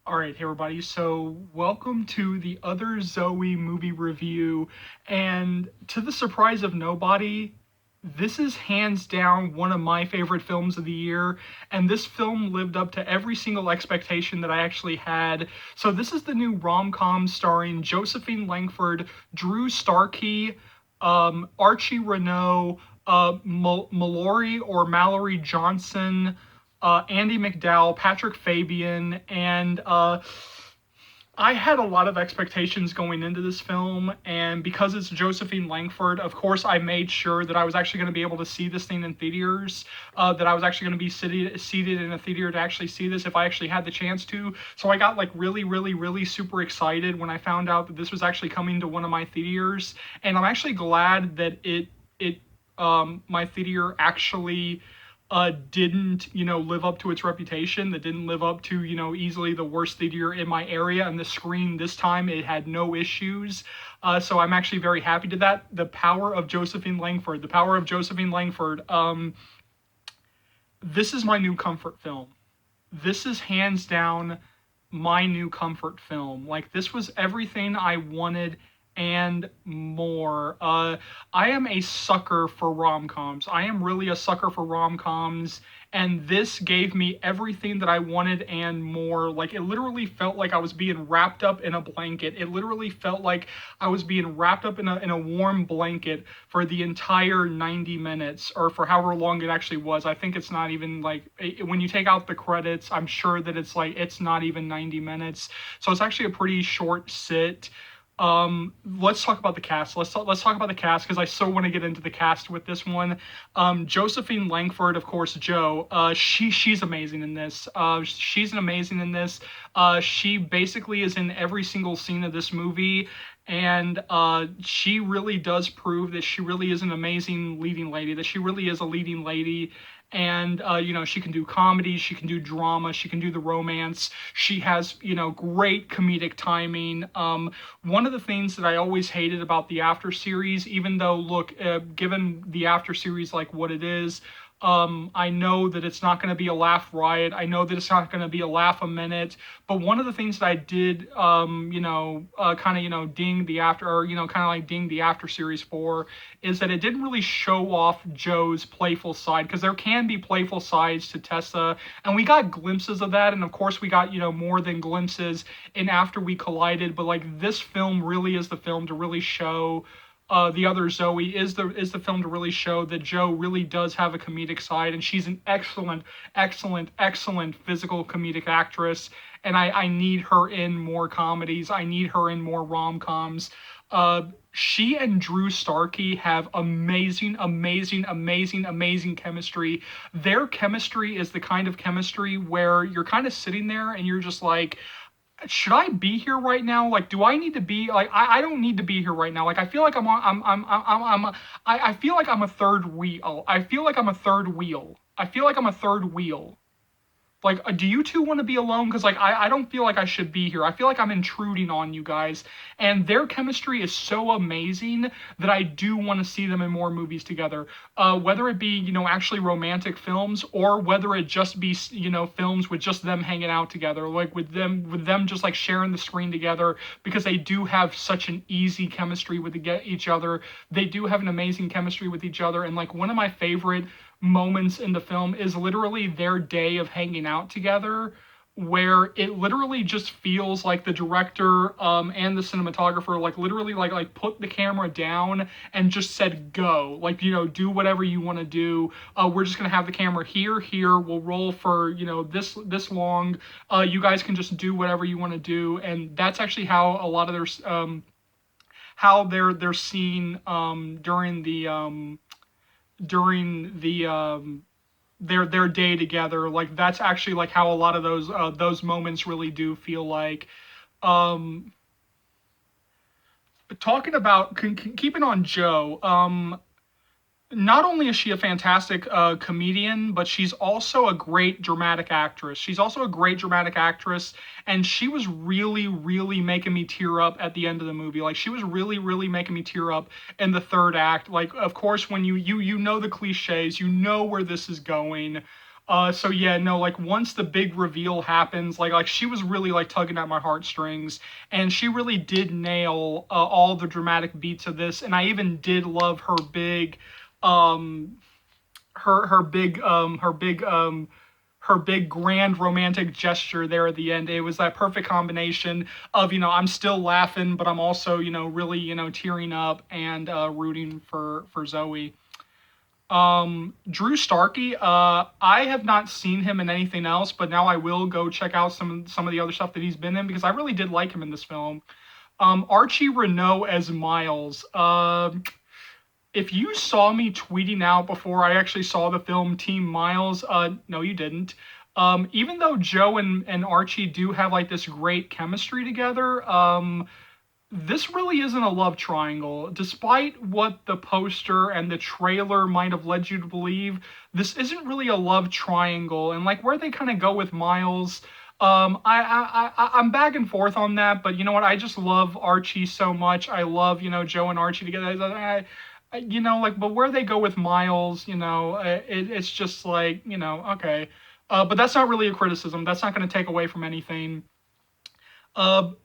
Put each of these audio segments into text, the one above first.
All right, hey everybody. So, welcome to the other Zoe movie review. And to the surprise of nobody, this is hands down one of my favorite films of the year. And this film lived up to every single expectation that I actually had. So, this is the new rom com starring Josephine Langford, Drew Starkey, Archie Renault, Mallory or Mallory Johnson, Andy McDowell, Patrick Fabian, and I had a lot of expectations going into this film, and because it's Josephine Langford, of course, I made sure that I was actually going to be able to see this thing in theaters, that I was actually going to be seated in a theater to actually see this if I actually had the chance to. So I got like really, really, really super excited when I found out that this was actually coming to one of my theaters, and I'm actually glad that my theater actually didn't, live up to its reputation, that didn't live up to, easily the worst theater in my area. And the screen this time, it had no issues. So I'm actually very happy to that. The power of Josephine Langford, the power of Josephine Langford. This is my new comfort film. This is hands down my new comfort film. Like, this was everything I wanted and more. I am a sucker for rom-coms. I am really a sucker for rom-coms, and this gave me everything that I wanted and more. Like, it literally felt like I was being wrapped up in a blanket. It literally felt like I was being wrapped up in a warm blanket for the entire 90 minutes, or for however long it actually was. I think it's not even like, when you take out the credits, I'm sure that it's not even 90 minutes. So it's actually a pretty short sit. Let's talk about the cast. Let's talk about the cast, because I so want to get into the cast with this one. Josephine Langford, of course, Jo. She's amazing in this. She's amazing in this. She basically is in every single scene of this movie, and she really does prove that she really is an amazing leading lady. That she really is a leading lady. And she can do comedy, she can do drama, she can do the romance. She has, great comedic timing. One of the things that I always hated about the After series, even though, look, given the After series like what it is, I know that it's not going to be a laugh riot. I know that it's not going to be a laugh a minute. But one of the things that I did, kind of, ding the After, or, kind of like ding the After series for, is that it didn't really show off Joe's playful side, because there can be playful sides to Tessa, and we got glimpses of that. And of course, we got, more than glimpses in After We Collided. But like, this film really is the film to really show, the other Zoe is the film to really show that Jo really does have a comedic side, and she's an excellent, excellent, excellent physical comedic actress. And I need her in more comedies. I need her in more rom-coms. She and Drew Starkey have amazing, amazing, amazing, amazing chemistry. Their chemistry is the kind of chemistry where you're kind of sitting there and you're just like, should I be here right now? Like, do I need to be like, I don't need to be here right now. Like, I feel like I feel like I'm a third wheel. I feel like I'm a third wheel. I feel like I'm a third wheel. Like, do you two want to be alone? Because, like, I don't feel like I should be here. I feel like I'm intruding on you guys. And their chemistry is so amazing that I do want to see them in more movies together. Whether it be, actually romantic films, or whether it just be, films with just them hanging out together. Like, with them just, like, sharing the screen together, because they do have such an easy chemistry with each other. They do have an amazing chemistry with each other. And, like, one of my favorite moments in the film is literally their day of hanging out together, where it literally just feels like the director, and the cinematographer, like, literally like put the camera down and just said go, like, do whatever you want to do. We're just gonna have the camera here, we'll roll for, this long. You guys can just do whatever you want to do. And that's actually how a lot of their how they're seen, during the their day together. Like, that's actually like how a lot of those moments really do feel like. um Talking about, keeping on Jo, not only is she a fantastic comedian, but she's also a great dramatic actress. She's also a great dramatic actress, and she was really, really making me tear up at the end of the movie. Like, she was really, really making me tear up in the third act. Like, of course, when you know the cliches, you know where this is going. So yeah, no, like once the big reveal happens, like she was really like tugging at my heartstrings, and she really did nail all the dramatic beats of this, and I even did love um, her big grand romantic gesture there at the end. It was that perfect combination of, I'm still laughing, but I'm also, really, tearing up and rooting for Zoe. Drew Starkey, I have not seen him in anything else, but now I will go check out some of the other stuff that he's been in because I really did like him in this film. Archie Renault as Miles. If you saw me tweeting out before I actually saw the film Team Miles, no, you didn't. Even though Joe and Archie do have like this great chemistry together, this really isn't a love triangle. Despite what the poster and the trailer might have led you to believe, this isn't really a love triangle. And like where they kind of go with Miles, I'm back and forth on that. But you know what? I just love Archie so much. I love Joe and Archie together. Like, but where they go with Miles, it's just like okay. But that's not really a criticism. That's not going to take away from anything.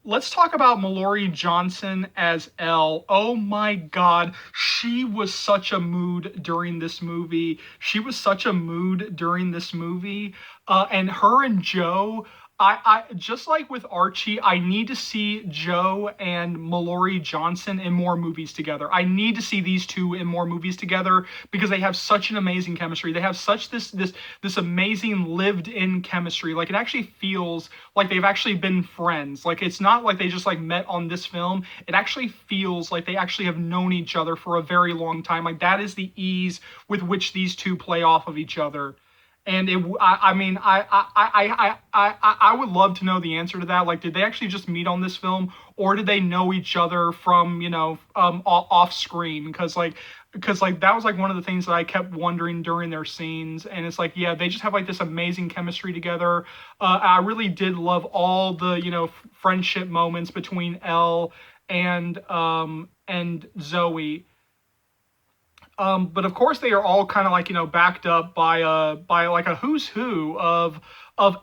Let's talk about Mallory Johnson as Elle. Oh my God, she was such a mood during this movie. She was such a mood during this movie. And her and Joe, I just like with Archie, I need to see Joe and Mallory Johnson in more movies together. I need to see these two in more movies together because they have such an amazing chemistry. They have such this amazing lived-in chemistry. Like it actually feels like they've actually been friends. Like it's not like they just like met on this film. It actually feels like they actually have known each other for a very long time. Like that is the ease with which these two play off of each other. And I mean, I would love to know the answer to that. Like, did they actually just meet on this film, or did they know each other from, off screen? Because that was like one of the things that I kept wondering during their scenes. And it's like, yeah, they just have like this amazing chemistry together. I really did love all the, friendship moments between Elle and Zoe. But of course, they are all kind of like backed up by like a who's who of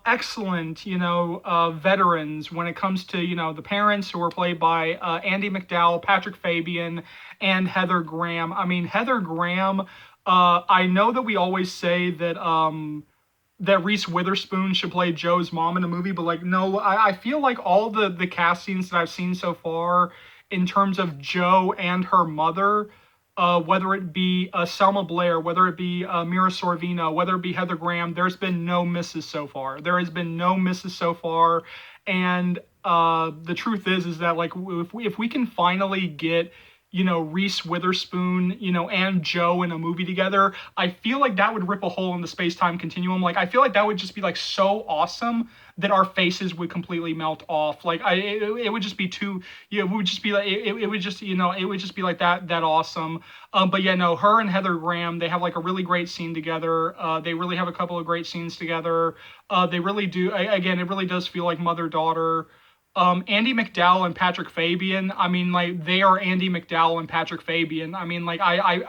excellent veterans when it comes to the parents who are played by Andy McDowell, Patrick Fabian, and Heather Graham. I mean Heather Graham. I know that we always say that Reese Witherspoon should play Joe's mom in a movie, but like no, I feel like all the castings that I've seen so far in terms of Joe and her mother, whether it be Selma Blair, whether it be Mira Sorvino, whether it be Heather Graham, there's been no misses so far. There has been no misses so far, and the truth is that like if we can finally get Reese Witherspoon, and Joe in a movie together, I feel like that would rip a hole in the space-time continuum. Like I feel like that would just be like so awesome that our faces would completely melt off. Like it would just be too, it would just be like it would just it would just be like that awesome. But yeah, no, her and Heather Graham, they have like a really great scene together. They really have a couple of great scenes together. They really do. Again, it really does feel like mother-daughter. Andy McDowell and Patrick Fabian. I mean, like they are Andy McDowell and Patrick Fabian. I mean, like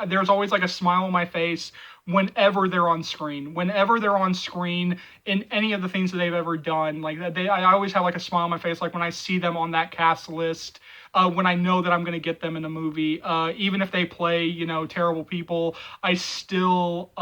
there's always like a smile on my face whenever they're on screen. Whenever they're on screen in any of the things that they've ever done, like I always have like a smile on my face. Like when I see them on that cast list. When I know that I'm going to get them in a movie, even if they play, terrible people, I still,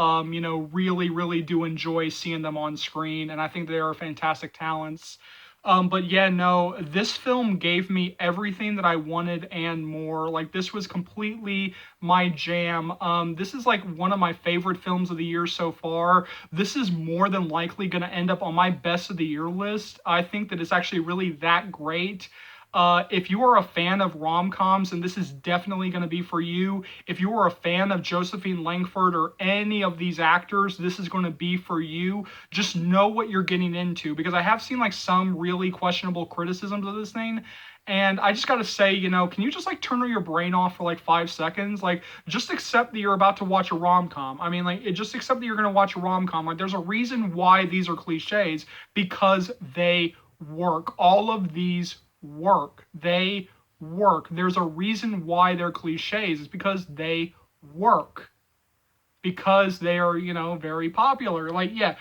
really, really do enjoy seeing them on screen, and I think they are fantastic talents. But yeah, no, this film gave me everything that I wanted and more. Like this was completely my jam. This is like one of my favorite films of the year so far. This is more than likely going to end up on my best of the year list. I think that it's actually really that great. If you are a fan of rom-coms, and this is definitely going to be for you, if you are a fan of Josephine Langford or any of these actors, this is going to be for you. Just know what you're getting into, because I have seen like some really questionable criticisms of this thing. And I just got to say, can you just like turn your brain off for like 5 seconds? Like, just accept that you're about to watch a rom com. I mean, like, just accept that you're going to watch a rom com. Like, there's a reason why these are cliches, because they work. All of these work. They work. There's a reason why they're cliches. It's because they work. because they are, very popular. Like, yeah.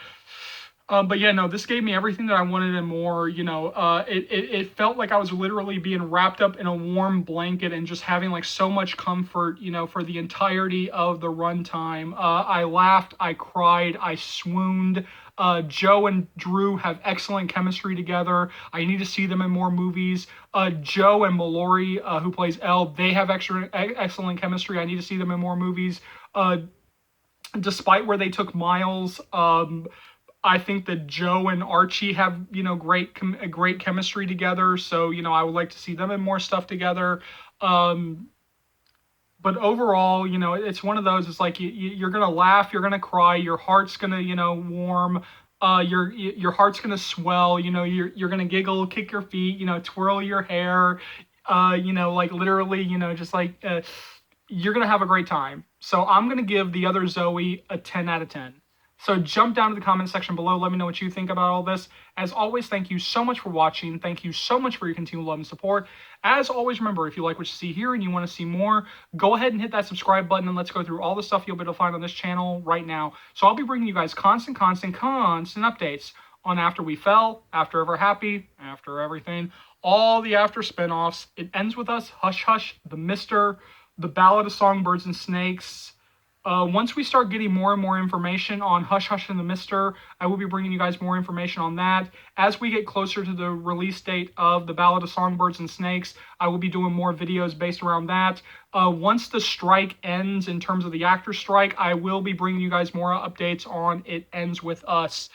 But yeah, no, this gave me everything that I wanted and more. It felt like I was literally being wrapped up in a warm blanket and just having like so much comfort, for the entirety of the runtime. I laughed, I cried, I swooned. Joe and Drew have excellent chemistry together. I need to see them in more movies. Joe and Mallory, who plays Elle, they have excellent chemistry. I need to see them in more movies. Despite where they took Miles, I think that Joe and Archie have, great chemistry together. So, I would like to see them in more stuff together. But overall, it's one of those. It's like you're gonna laugh, you're gonna cry, your heart's gonna, warm. Your heart's gonna swell. You're gonna giggle, kick your feet, twirl your hair. Like literally, just like you're gonna have a great time. So I'm gonna give The Other Zoey a 10 out of 10. So jump down to the comment section below. Let me know what you think about all this. As always, thank you so much for watching. Thank you so much for your continued love and support. As always, remember, if you like what you see here and you want to see more, go ahead and hit that subscribe button and let's go through all the stuff you'll be able to find on this channel right now. So I'll be bringing you guys constant updates on After We Fell, After Ever Happy, After Everything, all the After spinoffs. It ends with us, Hush Hush, The Mister, The Ballad of Songbirds and Snakes. Once we start getting more and more information on Hush Hush and the Mister, I will be bringing you guys more information on that. As we get closer to the release date of The Ballad of Songbirds and Snakes, I will be doing more videos based around that. Once the strike ends, in terms of the actor strike, I will be bringing you guys more updates on It Ends With Us.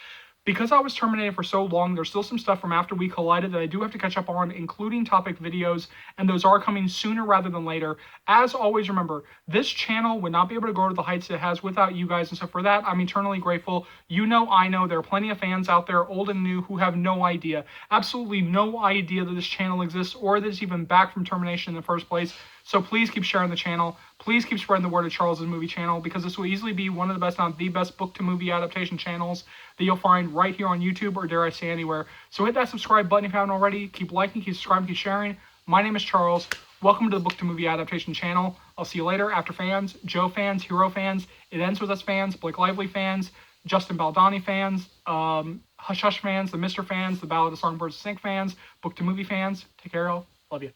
Because I was terminated for so long, there's still some stuff from After We Collided that I do have to catch up on, including topic videos, and those are coming sooner rather than later. As always, remember, this channel would not be able to go to the heights it has without you guys, and so for that, I'm eternally grateful. I know, there are plenty of fans out there, old and new, who have no idea, absolutely no idea that this channel exists, or that it's even back from termination in the first place. So please keep sharing the channel. Please keep spreading the word of Charles's Movie Channel, because this will easily be one of the best, not the best, book-to-movie adaptation channels that you'll find right here on YouTube, or dare I say anywhere. So hit that subscribe button if you haven't already. Keep liking, keep subscribing, keep sharing. My name is Charles. Welcome to the book-to-movie adaptation channel. I'll see you later. After fans, Joe fans, Hero fans, It Ends With Us fans, Blake Lively fans, Justin Baldoni fans, Hush Hush fans, The Mister fans, The Ballad of Songbirds and Snake fans, book-to-movie fans. Take care, all. Love you.